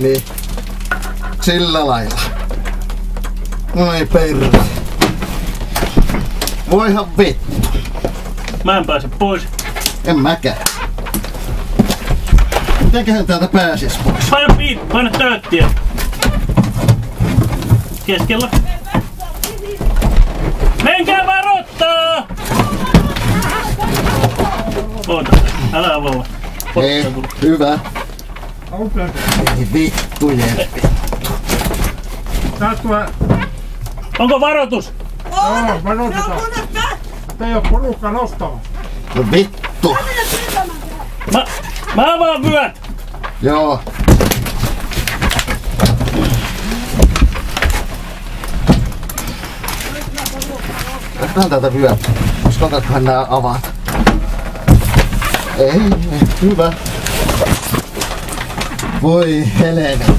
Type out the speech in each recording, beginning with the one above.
niin. Sillä lailla. Oi perre. Voihan vittu. Mä en pääse pois. En mäkään. Mitenköhän täältä pääsis pois? Paina tööttiä. Keskellä. Menkää varoittaa! Oota, älä avaa. Ei, hyvä. Ei vittu, Jeppi. Onko varoitus? Joo, varoitetaan. Ei oo porukka nostamassa. No vittu. Mä avaan vyöt! Joo. Otetaan täältä vyöt. Uskaltatkohan nää avata? Ei, hyvä. Voi helvetti.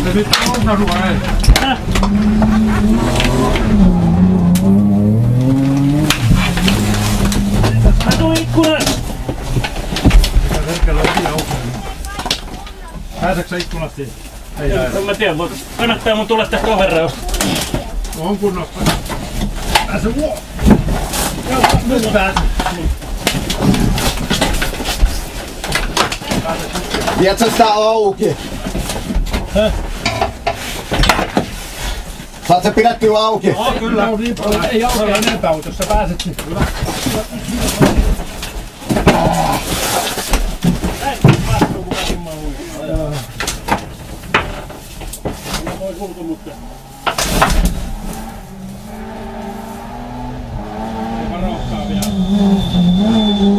Se sitten on sua, ei. Mä tuun ikkunan! Mitä verkellä on siinä aukeaa? Pääseekö sä ikkunasta siihen? Ei. En mä tiedä, kannattaa mun tulla tästä overreusta. No on kunnossa. Pääse uo! Joo, nyt pääse. Vietsä sitä auki? Häh? Saat se pidettyä auki? Joo, kyllä. On niin paljon. Ei aukea enempää, mutta jos sä pääset, niin hyvä. Varoittaa vielä.